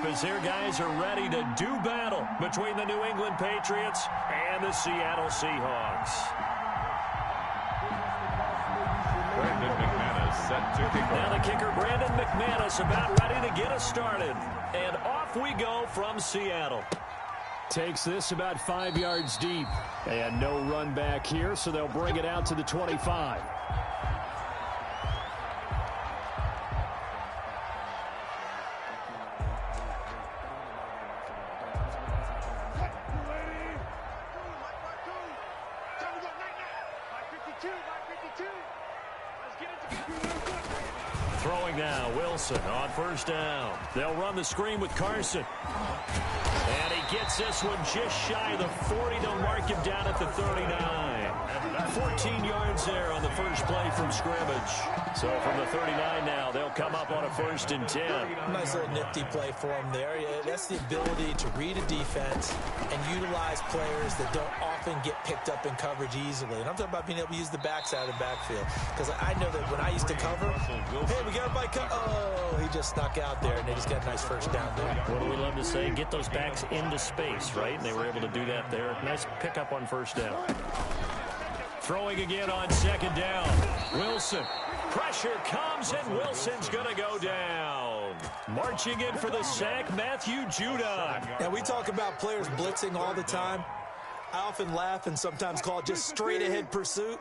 as their guys are ready to do battle between the New England Patriots and the Seattle Seahawks. Brandon McManus set to kick off. Now the kicker, Brandon McManus, about ready to get us started. And off we go from Seattle. Takes this about 5 yards deep. And no run back here, so they'll bring it out to the 25. Throwing now, Wilson on first down. They'll run the screen with Carson. And he gets this one just shy of the 40. They'll mark him down at the 39. 14 yards there on the first play from scrimmage. So from the 39 now, they'll come up on a 1st and 10. Nice little nifty play for him there. Yeah, that's the ability to read a defense and utilize players that don't often get picked up in coverage easily. And I'm talking about being able to use the backside of the backfield. Because I know that when I used to cover, hey, we got everybody oh, he just snuck out there, and they just got a nice first down there. What do we love to say? Get those backs into space, right? And they were able to do that there. Nice pickup on first down. Throwing again on 2nd down. Wilson. Pressure comes, and Wilson's going to go down. Marching in for the sack, Matthew Judon. Now, we talk about players blitzing all the time. I often laugh and sometimes call it just straight-ahead pursuit.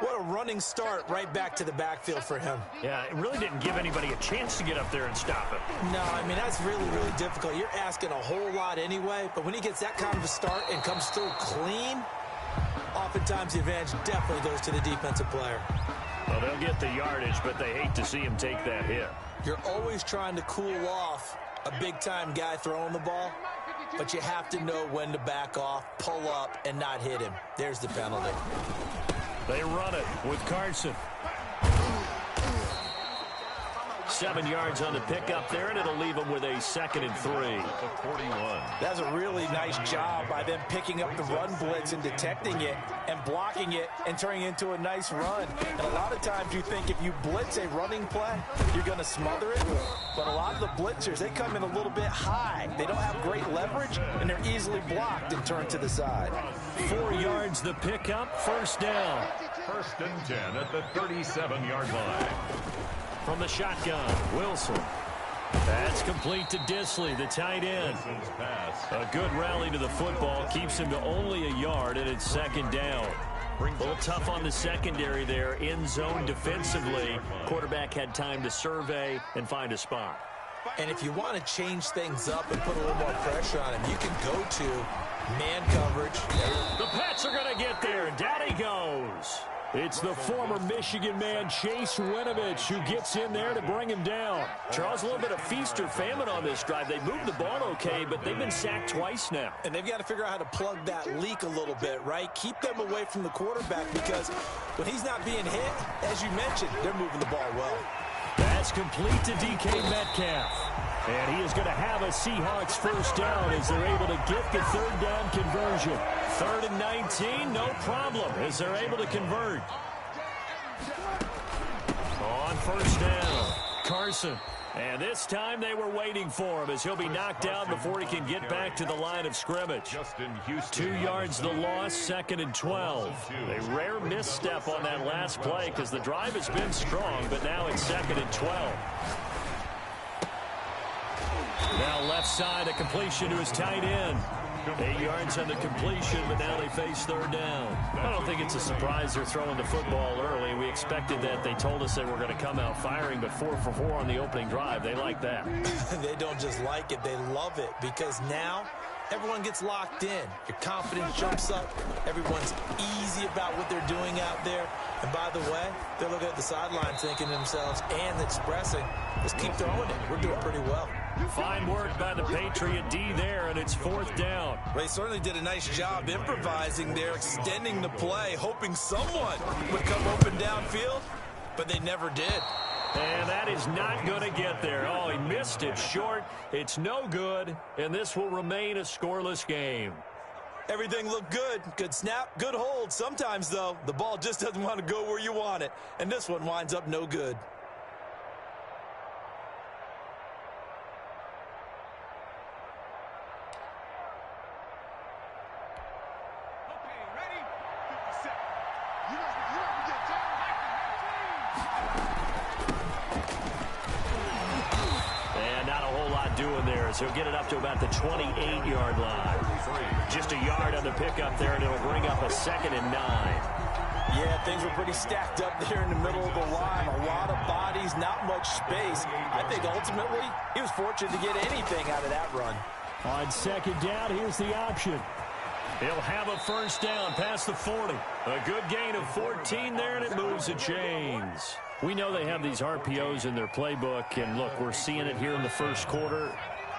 What a running start right back to the backfield for him. Yeah, it really didn't give anybody a chance to get up there and stop him. No, I mean, that's really, really difficult. You're asking a whole lot anyway, but when he gets that kind of a start and comes through clean, oftentimes the advantage definitely goes to the defensive player. Well, they'll get the yardage, but they hate to see him take that hit. You're always trying to cool off a big-time guy throwing the ball, but you have to know when to back off, pull up, and not hit him. There's the penalty. They run it with Carson. 7 yards on the pickup there, and it'll leave them with a 2nd and 3. 41. That's a really nice job by them picking up the run blitz and detecting it and blocking it and turning it into a nice run. And a lot of times you think if you blitz a running play, you're going to smother it. But a lot of the blitzers, they come in a little bit high. They don't have great leverage, and they're easily blocked and turned to the side. 4 yards the pickup, 1st down. 1st and 10 at the 37-yard line. From the shotgun, Wilson. That's complete to Disley, the tight end. A good rally to the football keeps him to only a yard, and it's 2nd down. A little tough on the secondary there, in zone defensively. Quarterback had time to survey and find a spot. And if you want to change things up and put a little more pressure on him, you can go to man coverage. The Pats are going to get there, and down he goes. It's the former Michigan man, Chase Winovich, who gets in there to bring him down. Charles, a little bit of feast or famine on this drive. They moved the ball okay, but they've been sacked twice now. And they've got to figure out how to plug that leak a little bit, right? Keep them away from the quarterback, because when he's not being hit, as you mentioned, they're moving the ball well. That's complete to DK Metcalf. And he is going to have a Seahawks 1st down as they're able to get the 3rd down conversion. 3rd and 19, no problem, as they're able to convert. On 1st down, Carson. And this time they were waiting for him as he'll be knocked down before he can get back to the line of scrimmage. 2 yards the loss, 2nd and 12. A rare misstep on that last play because the drive has been strong, but now it's 2nd and 12. Now left side, a completion to his tight end. 8 yards on the completion, but now they face 3rd down. I don't think it's a surprise they're throwing the football early. We expected that. They told us they were going to come out firing, but 4 for 4 on the opening drive. They like that. They don't just like it, they love it, because now everyone gets locked in. Your confidence jumps up. Everyone's easy about what they're doing out there. And by the way, they're looking at the sideline thinking to themselves and expressing, just keep throwing it. We're doing pretty well. Fine work by the Patriot D there, and it's 4th down. They certainly did a nice job improvising there, extending the play, hoping someone would come open downfield, but they never did. And that is not going to get there. Oh, he missed it short. It's no good, and this will remain a scoreless game. Everything looked good. Good snap, good hold. Sometimes, though, the ball just doesn't want to go where you want it, and this one winds up no good. doing there as he'll get it up to about the 28-yard line. Just a yard on the pickup there, and it'll bring up a 2nd and 9. Yeah, things were pretty stacked up there in the middle of the line. A lot of bodies, not much space. I think ultimately he was fortunate to get anything out of that run. On 2nd down, here's the option. He'll have a 1st down past the 40. A good gain of 14 there, and it moves the chains. We know they have these RPOs in their playbook, and look, we're seeing it here in the 1st quarter.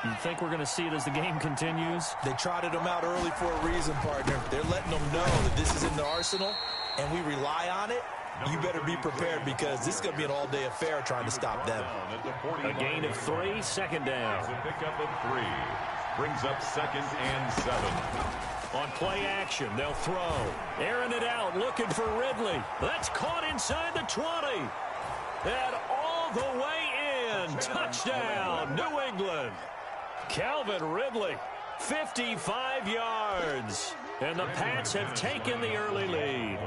You think we're going to see it as the game continues? They trotted them out early for a reason, partner. They're letting them know that this is in the arsenal, and we rely on it. You better be prepared because this is going to be an all-day affair trying to stop them. A gain of 3, 2nd down. A pickup of 3. Brings up 2nd and 7. On play action, they'll throw. Airing it out, looking for Ridley. That's caught inside the 20. And all the way in. Touchdown, New England. Calvin Ridley, 55 yards. And the Pats have taken the early lead.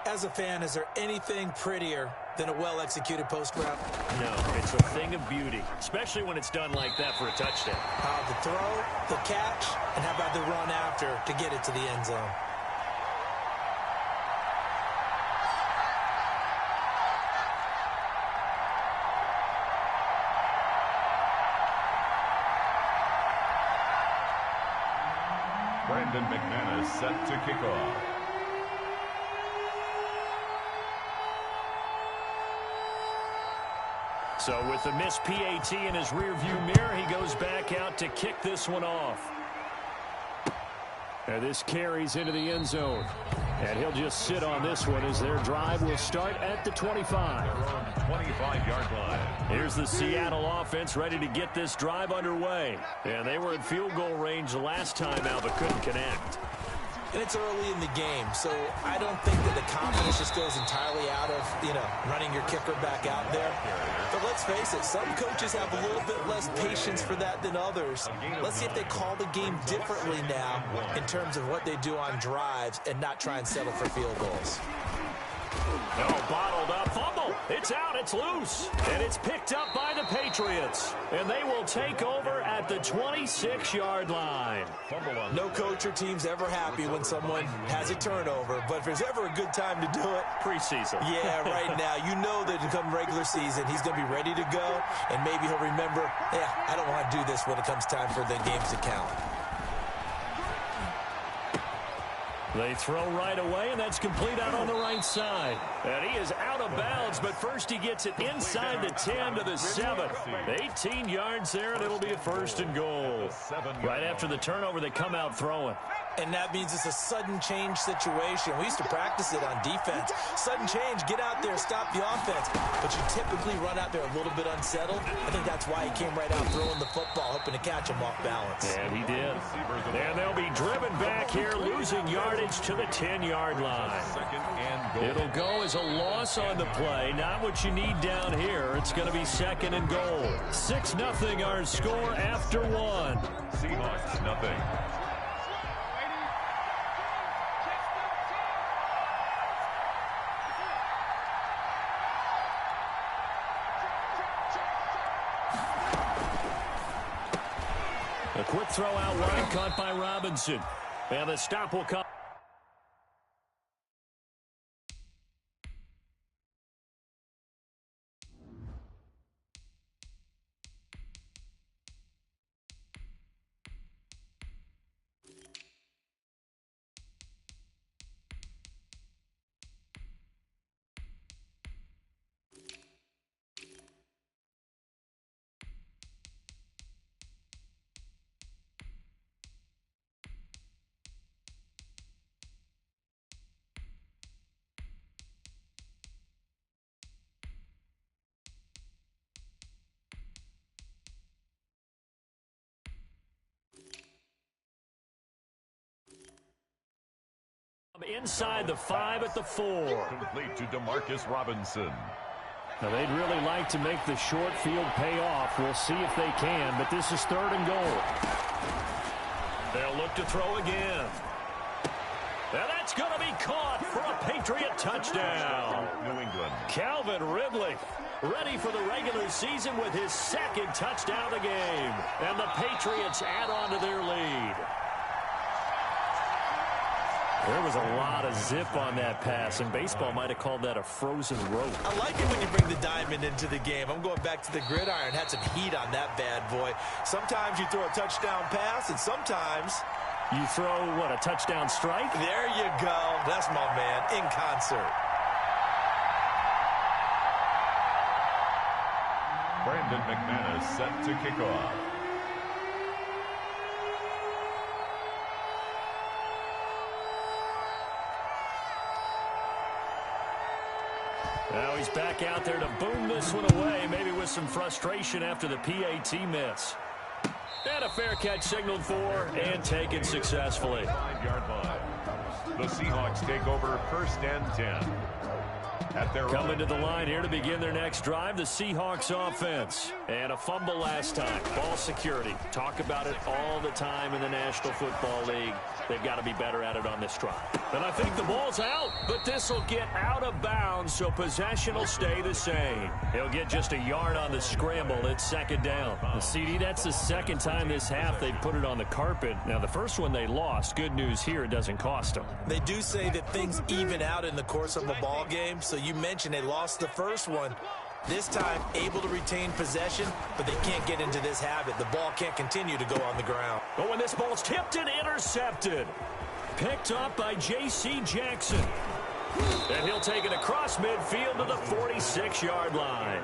As a fan, is there anything prettier than a well-executed post route? No, it's a thing of beauty, especially when it's done like that for a touchdown. How about the throw, the catch, and how about the run after to get it to the end zone? Brandon McManus set to kick off. So with the missed PAT in his rearview mirror, he goes back out to kick this one off. And this carries into the end zone. And he'll just sit on this one as their drive will start at the 25. 25-yard line. Here's the Seattle offense ready to get this drive underway. And they were in field goal range the last time out but couldn't connect. And it's early in the game, so I don't think that the confidence just goes entirely out of, running your kicker back out there. But let's face it, some coaches have a little bit less patience for that than others. Let's see if they call the game differently now in terms of what they do on drives and not try and settle for field goals. Oh, bottled up fumble. It's out. It's loose. And it's picked up by the Patriots. And they will take over at the 26-yard line. No coach or team's ever happy when someone has a turnover. But if there's ever a good time to do it, preseason. Yeah, right now. You know that come regular season, he's going to be ready to go. And maybe he'll remember, I don't want to do this when it comes time for the games to count. They throw right away, and that's complete out on the right side. And he is out of bounds, but first he gets it inside the 10 to the 7. 18 yards there, and it'll be a 1st and goal. Right after the turnover, they come out throwing. And that means it's a sudden change situation. We used to practice it on defense. Sudden change, get out there, stop the offense. But you typically run out there a little bit unsettled. I think that's why he came right out throwing the football, hoping to catch him off balance. And he did. And they'll be driven back here, losing yardage to the 10-yard line. It'll go as a loss on the play. Not what you need down here. It's going to be 2nd and goal. 6-0 our score after 1. Seahawks nothing. A quick throw out wide, caught by Robinson. And the stop will come. Inside the 5 at the 4. Complete to DeMarcus Robinson. Now, they'd really like to make the short field pay off. We'll see if they can, but this is 3rd and goal. They'll look to throw again. Now, that's going to be caught for a Patriot touchdown. New England. Calvin Ridley ready for the regular season with his second touchdown of the game. And the Patriots add on to their lead. There was a lot of zip on that pass, and baseball might have called that a frozen rope. I like it when you bring the diamond into the game. I'm going back to the gridiron. Had some heat on that bad boy. Sometimes you throw a touchdown pass, and sometimes you throw, what, a touchdown strike? There you go. That's my man, in concert. Brandon McManus set to kick off. Now he's back out there to boom this one away, maybe with some frustration after the PAT miss. And a fair catch signaled for and taken successfully. 5-yard line. The Seahawks take over 1st and 10. Coming to the line here to begin their next drive, the Seahawks offense. And a fumble last time. Ball security. Talk about it all the time in the National Football League. They've got to be better at it on this drive. And I think the ball's out, but this will get out of bounds, so possession will stay the same. He'll get just a yard on the scramble. It's 2nd down. CD, that's the 2nd time this half they've put it on the carpet. Now, the first one they lost. Good news here, it doesn't cost them. They do say that things even out in the course of a ball game, so you mentioned they lost the first one. This time, able to retain possession, but they can't get into this habit. The ball can't continue to go on the ground. But when this ball's tipped and intercepted, picked up by J.C. Jackson. And he'll take it across midfield to the 46-yard line.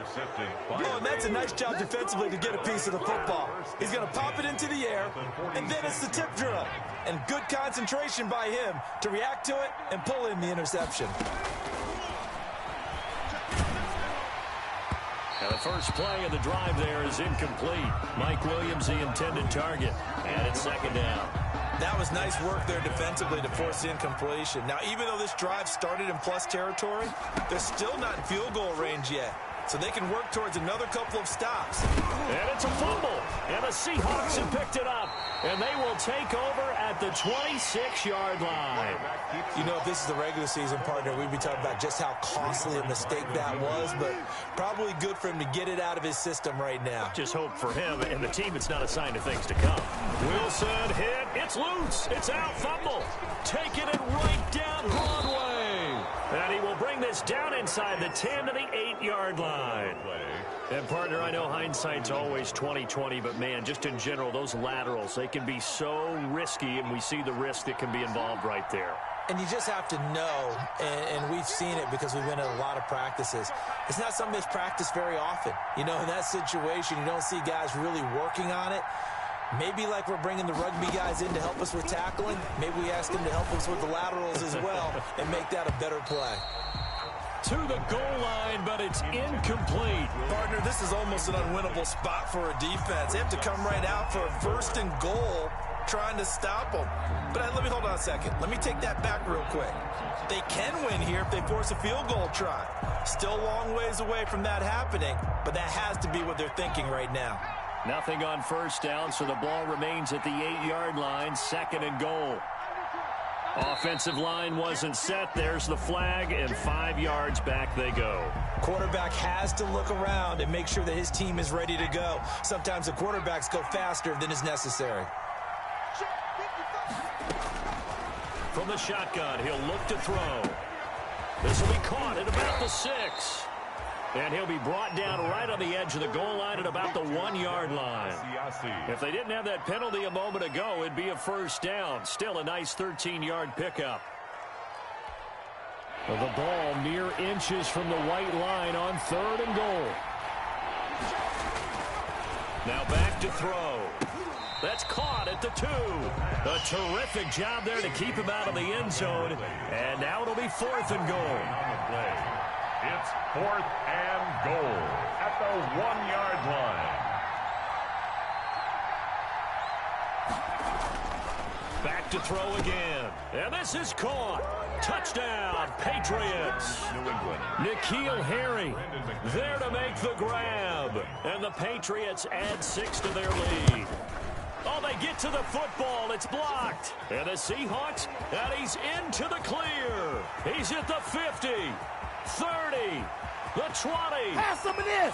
Oh, and that's a nice job defensively to get a piece of the football. He's going to pop it into the air, and then it's the tip drill. And good concentration by him to react to it and pull in the interception. And the first play of the drive there is incomplete. Mike Williams, the intended target. And it's 2nd down. That was nice work there defensively to force the incompletion. Now, even though this drive started in plus territory, they're still not in field goal range yet. So they can work towards another couple of stops. And it's a fumble. And the Seahawks have picked it up. And they will take over at the 26-yard line. You know, if this is the regular season, partner, we'd be talking about just how costly a mistake that was, but probably good for him to get it out of his system right now. Just hope for him and the team it's not a sign of things to come. Wilson hit. It's loose. It's out. Fumble. Taking it right down Broadway. And he will bring this down inside the 10 to the 8-yard line. And, partner, I know hindsight's always 20/20, but, man, just in general, those laterals, they can be so risky, and we see the risk that can be involved right there. And you just have to know, and we've seen it because we've been at a lot of practices. It's not something that's practiced very often. You know, in that situation, you don't see guys really working on it. Maybe like we're bringing the rugby guys in to help us with tackling, maybe we ask them to help us with the laterals as well and make that a better play. To the goal line, but it's incomplete. Partner, this is almost an unwinnable spot for a defense. They have to come right out for a 1st and goal trying to stop them. But let me hold on a second. Let me take that back real quick. They can win here if they force a field goal try. Still a long ways away from that happening, but that has to be what they're thinking right now. Nothing on 1st down, so the ball remains at the 8-yard line, 2nd and goal. Offensive line wasn't set. There's the flag, and 5 yards back they go. Quarterback has to look around and make sure that his team is ready to go. Sometimes the quarterbacks go faster than is necessary. From the shotgun, he'll look to throw. This will be caught at about the 6. And he'll be brought down right on the edge of the goal line at about the 1-yard line. If they didn't have that penalty a moment ago, it'd be a 1st down. Still a nice 13-yard pickup. The ball mere inches from the white line on 3rd and goal. Now back to throw. That's caught at the 2. A terrific job there to keep him out of the end zone. And now it'll be 4th and goal. It's 4th and goal at the 1-yard line. Back to throw again. And this is caught. Touchdown, Patriots. New England. N'Keal Harry there to make the grab. And the Patriots add 6 to their lead. Oh, they get to the football. It's blocked. And the Seahawks, and he's into the clear. He's at the 50, 30, The 20. Have some of this.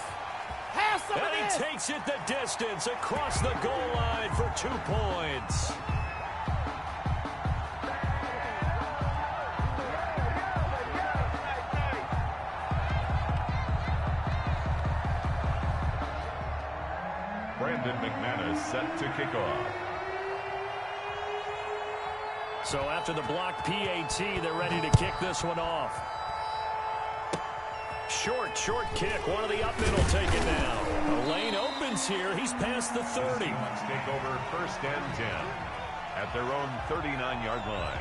Have some of this. And he takes it the distance across the goal line for 2 points. Brandon McManus set to kick off. So after the blocked PAT, they're ready to kick this one off. Short kick. One of the up middle take it now. The lane opens here. He's past the 30. Let's take over 1st and 10 at their own 39-yard line.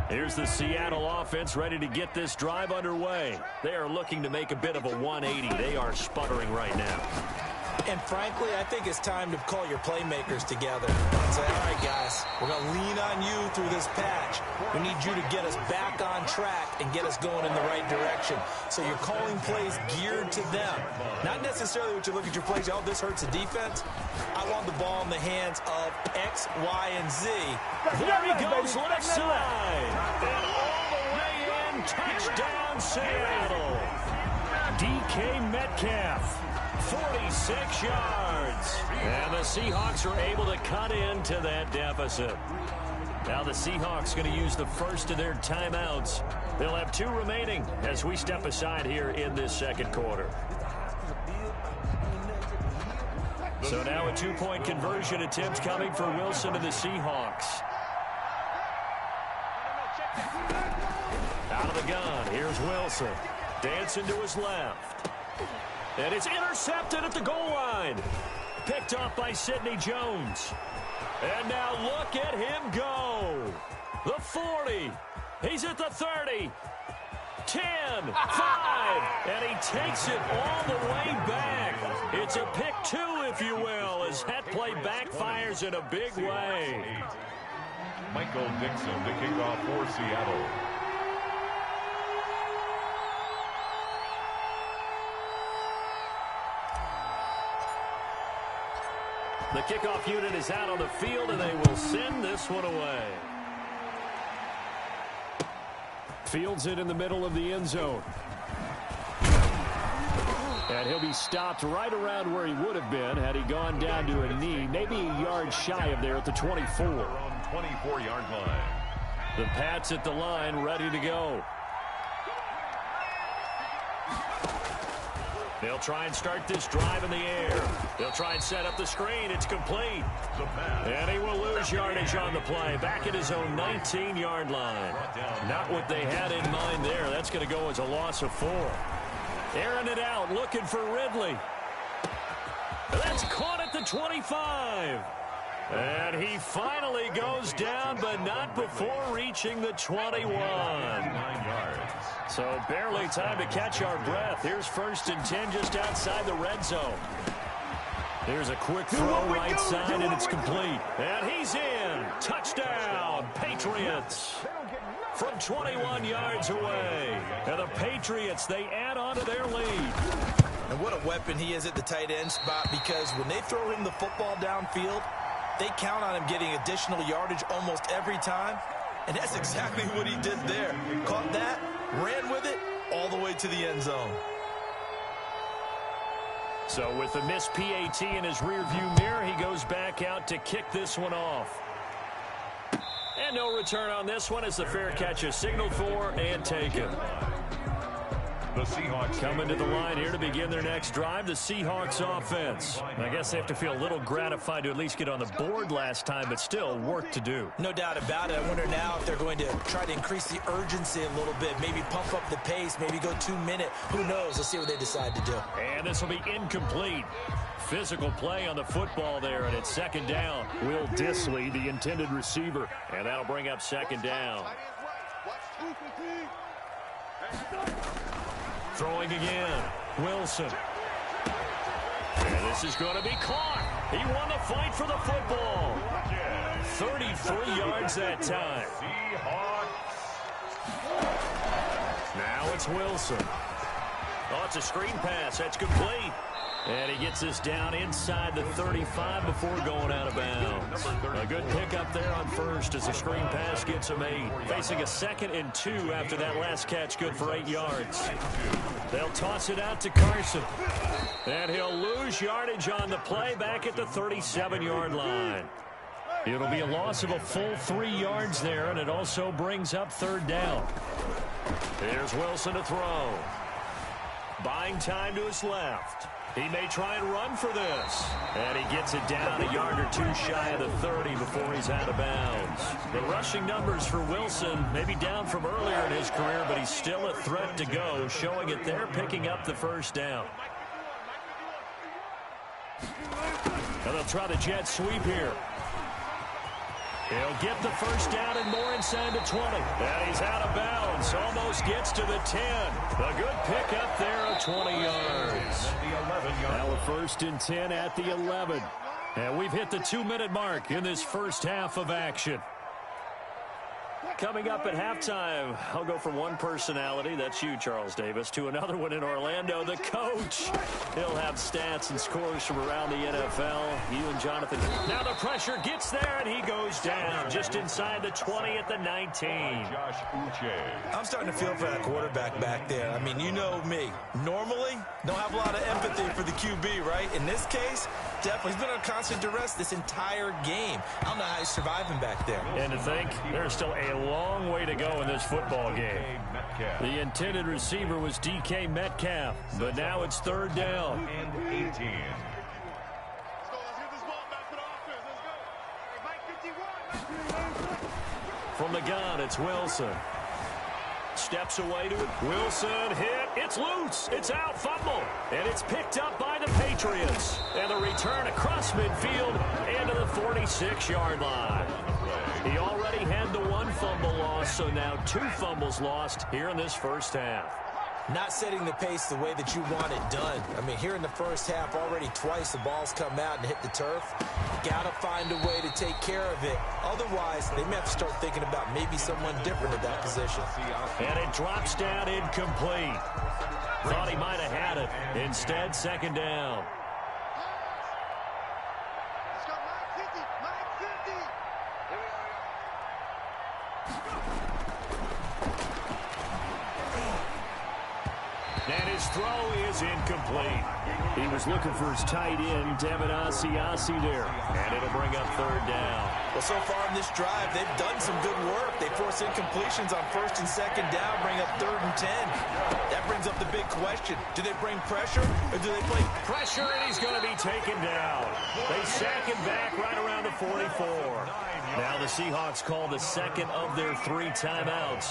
Here's the Seattle offense ready to get this drive underway. They are looking to make a bit of a 180. They are sputtering right now. And frankly, I think it's time to call your playmakers together and say, all right, guys, we're going to lean on you through this patch. We need you to get us back on track and get us going in the right direction. So you're calling plays geared to them. Not necessarily what you look at your plays, oh, this hurts the defense. I want the ball in the hands of X, Y, and Z. There he goes, left side. And all the way in, touchdown Seattle. DK Metcalf. 46 yards. And the Seahawks are able to cut into that deficit. Now the Seahawks going to use the first of their timeouts. They'll have 2 remaining as we step aside here in this second quarter. So now a 2-point conversion attempt coming for Wilson and the Seahawks. Out of the gun, here's Wilson. Dancing to his left. And it's intercepted at the goal line. Picked off by Sidney Jones. And now look at him go. The 40. He's at the 30. 10, 5. And he takes it all the way back. It's a pick 2, if you will, as that play backfires in a big way. Michael Dixon to kick off for Seattle. The kickoff unit is out on the field, and they will send this one away. Fields it in the middle of the end zone. And he'll be stopped right around where he would have been had he gone down to a knee, maybe a yard shy of there at the 24. On 24-yard line. The Pats at the line, ready to go. They'll try and start this drive in the air. They'll try and set up the screen. It's complete. And he will lose yardage on the play. Back at his own 19-yard line. Not what they had in mind there. That's going to go as a loss of 4. Airing it out, looking for Ridley. That's caught at the 25. And he finally goes down, but not before reaching the 21. 9 yards. So barely time to catch our breath. Here's 1st and 10 just outside the red zone. Here's a quick throw right side, and it's complete. And he's in. Touchdown, Patriots. From 21 yards away. And the Patriots, they add on to their lead. And what a weapon he is at the tight end spot, because when they throw him the football downfield, they count on him getting additional yardage almost every time. And that's exactly what he did there. Caught that, ran with it, all the way to the end zone. So with the missed PAT in his rearview mirror, he goes back out to kick this one off. And no return on this one as the fair catch is signaled for and taken. The Seahawks coming to the line here to begin their next drive. The Seahawks offense. I guess they have to feel a little gratified to at least get on the board last time, but still work to do. No doubt about it. I wonder now if they're going to try to increase the urgency a little bit, maybe pump up the pace, maybe go 2-minute. Who knows? Let's see what they decide to do. And this will be incomplete. Physical play on the football there, and it's 2nd down. Will Dissly, the intended receiver, and that'll bring up 2nd down. Throwing again, Wilson. And this is going to be caught. He won the fight for the football. 33 yards that time. Now it's Wilson. Oh, it's a screen pass. That's complete. And he gets this down inside the 35 before going out of bounds. A good pickup there on first as the screen pass gets him 8. Facing a 2nd and 2 after that last catch, good for 8 yards. They'll toss it out to Carson. And he'll lose yardage on the play back at the 37-yard line. It'll be a loss of a full 3 yards there, and it also brings up 3rd down. Here's Wilson to throw. Buying time to his left. He may try and run for this. And he gets it down a yard or 2 shy of the 30 before he's out of bounds. The rushing numbers for Wilson may be down from earlier in his career, but he's still a threat to go, showing it there, picking up the 1st down. And they'll try the jet sweep here. He'll get the 1st down and more inside the 20. And he's out of bounds. Almost gets to the 10. A good pickup there of 20 yards. Now a 1st and 10 at the 11. And we've hit the 2-minute mark in this first half of action. Coming up at halftime, I'll go from one personality, that's you, Charles Davis, to another one in Orlando, the coach. He'll have stats and scores from around the NFL. You and Jonathan. Now the pressure gets there, and he goes down just inside the 20 at the 19. I'm starting to feel for that quarterback back there. I mean, you know me. Normally, don't have a lot of empathy for the QB, right? In this case, definitely. He's been on constant duress this entire game. I don't know how he's surviving back there. And to think, there's still a long way to go in this football game. The intended receiver was DK Metcalf, but now it's 3rd down. And 18. From the gun, it's Wilson. Steps away to it. Wilson hit. It's loose. It's out. Fumble. And it's picked up by the Patriots. And the return across midfield into the 46-yard line. He already had the 1 fumble loss, so now 2 fumbles lost here in this first half. Not setting the pace the way that you want it done. I mean, here in the first half, already twice the ball's come out and hit the turf. Got to find a way to take care of it. Otherwise, they may have to start thinking about maybe someone different at that position. And it drops down incomplete. Thought he might have had it. Instead, 2nd down. And his throw is incomplete. He was looking for his tight end, Devin Asiasi there. And it'll bring up 3rd down. Well, so far in this drive, they've done some good work. They force incompletions on 1st and 2nd down, bring up 3rd and 10. That brings up the big question. Do they bring pressure, or do they play pressure, and he's going to be taken down. They sack him back right around the 44. Now the Seahawks call the 2nd of their 3 timeouts.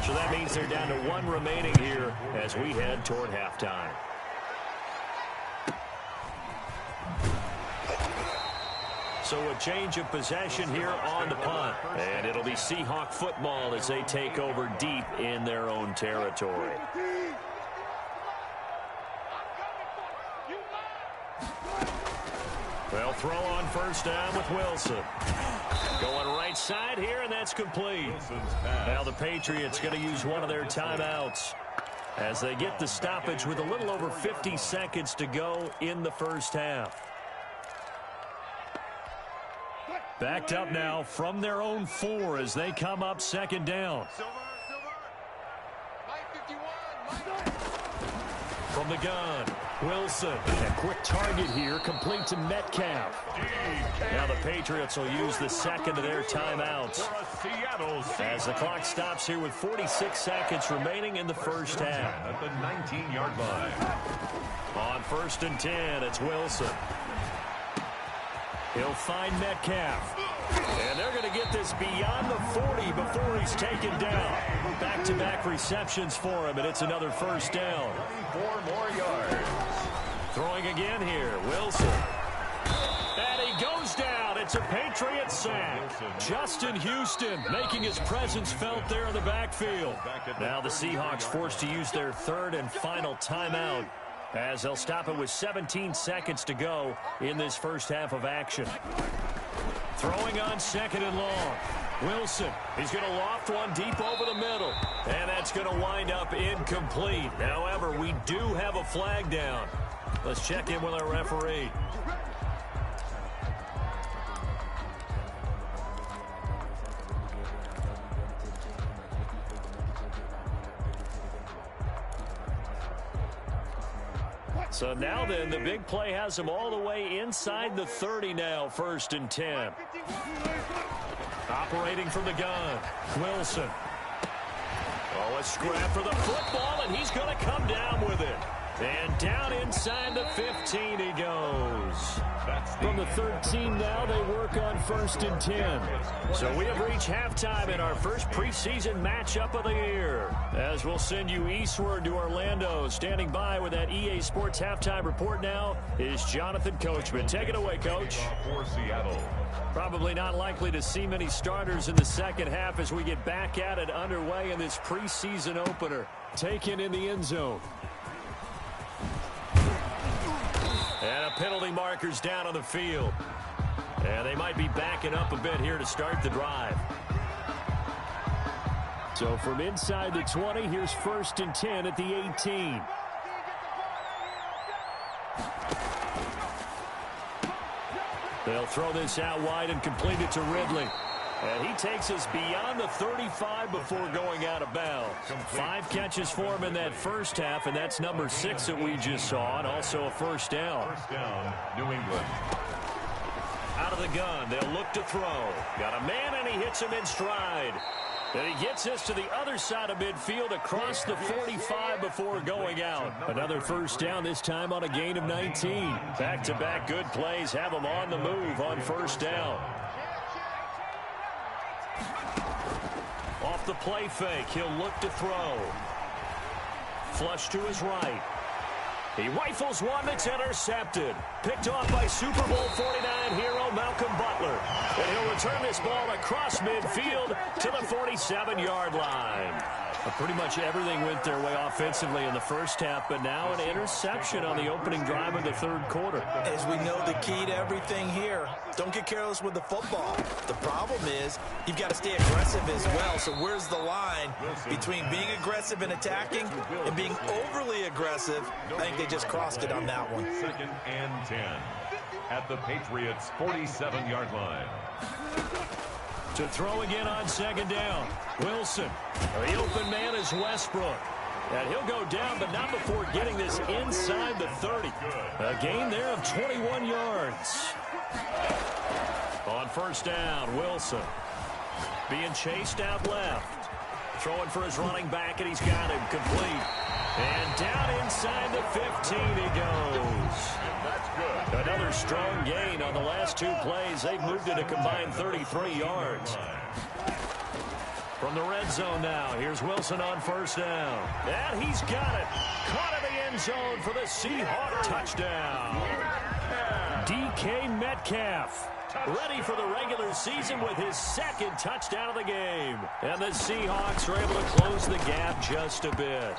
So that means they're down to 1 remaining here as we head toward halftime. So a change of possession here on the punt. And it'll be Seahawk football as they take over deep in their own territory. They'll throw on 1st down with Wilson. Going right side here, and that's complete. Now the Patriots going to use one of their timeouts as they get the stoppage with a little over 50 seconds to go in the first half. Backed up now from their own 4 as they come up 2nd down. From the gun, Wilson. A quick target here, complete to Metcalf. Now the Patriots will use the 2nd of their timeouts as the clock stops here with 46 seconds remaining in the first half. At the 19-yard line. On 1st and 10, it's Wilson. He'll find Metcalf. And they're going to get this beyond the 40 before he's taken down. Back-to-back receptions for him, and it's another 1st down. 4 more yards. Throwing again here, Wilson. And he goes down. It's a Patriot sack. Justin Houston making his presence felt there in the backfield. Now the Seahawks forced to use their 3rd and final timeout as they'll stop it with 17 seconds to go in this first half of action. Throwing on 2nd and long. Wilson, he's going to loft one deep over the middle. And that's going to wind up incomplete. However, we do have a flag down. Let's check in with our referee. So now then, the big play has them all the way inside the 30 now, 1st and 10. Operating from the gun, Wilson. Oh, a scrap for the football, and he's going to come down with it. And down inside the 15 he goes. From the 13 now, they work on 1st and 10. So we have reached halftime in our first preseason matchup of the year. As we'll send you eastward to Orlando. Standing by with that EA Sports halftime report now is Jonathan Coachman. Take it away, Coach. For Seattle. Probably not likely to see many starters in the second half as we get back at it underway in this preseason opener. Taken in the end zone. And a penalty marker's down on the field. And they might be backing up a bit here to start the drive. So from inside the 20, here's 1st and 10 at the 18. They'll throw this out wide and complete it to Ridley. And he takes us beyond the 35 before going out of bounds. 5 catches for him in that first half, and that's number 6 that we just saw, and also a first down. First down, New England. Out of the gun, they'll look to throw. Got a man, and he hits him in stride. And he gets us to the other side of midfield across the 45 before going out. Another first down, this time on a gain of 19. Back-to-back good plays have him on the move on first down. Off the play fake, he'll look to throw. Flush to his right. He rifles one that's intercepted. Picked off by Super Bowl 49 hero Malcolm Butler. And he'll return this ball across midfield to the 47-yard line. Pretty much everything went their way offensively in the first half, but now an interception on the opening drive of the third quarter. As we know, the key to everything here, don't get careless with the football. The problem is you've got to stay aggressive as well. So where's the line between being aggressive and attacking and being overly aggressive? I think they just crossed it on that one. 2nd and 10 at the Patriots' 47-yard line. To throw again on 2nd down. Wilson. The open man is Westbrook. And he'll go down, but not before getting this inside the 30. A gain there of 21 yards. On first down, Wilson. Being chased out left. Throwing for his running back, and he's got him complete. And down inside the 15 he goes. Another strong gain on the last 2 plays. They've moved it a combined 33 yards. From the red zone now, here's Wilson on first down. And he's got it. Caught in the end zone for the Seahawks touchdown. DK Metcalf ready for the regular season with his 2nd touchdown of the game. And the Seahawks are able to close the gap just a bit.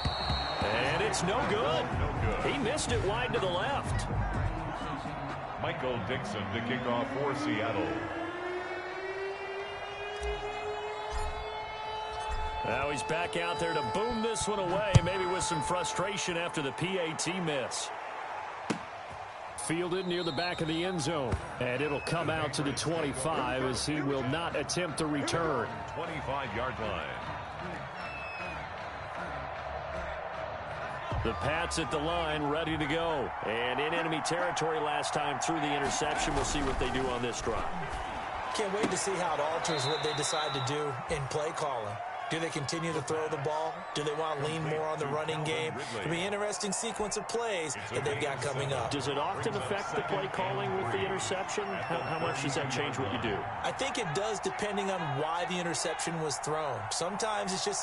And it's no good. He missed it wide to the left. Michael Dixon to kick off for Seattle. Now he's back out there to boom this one away, maybe with some frustration after the PAT miss. Fielded near the back of the end zone, and it'll come out to the 25 as he will not attempt a return. 25-yard line. The Pats at the line, ready to go. And in enemy territory last time through the interception. We'll see what they do on this drive. Can't wait to see how it alters what they decide to do in play calling. Do they continue to throw the ball? Do they want to lean more on the running game? It'll be an interesting sequence of plays that they've got coming up. Does it often affect the play calling with the interception? How much does that change what you do? I think it does, depending on why the interception was thrown. Sometimes it's just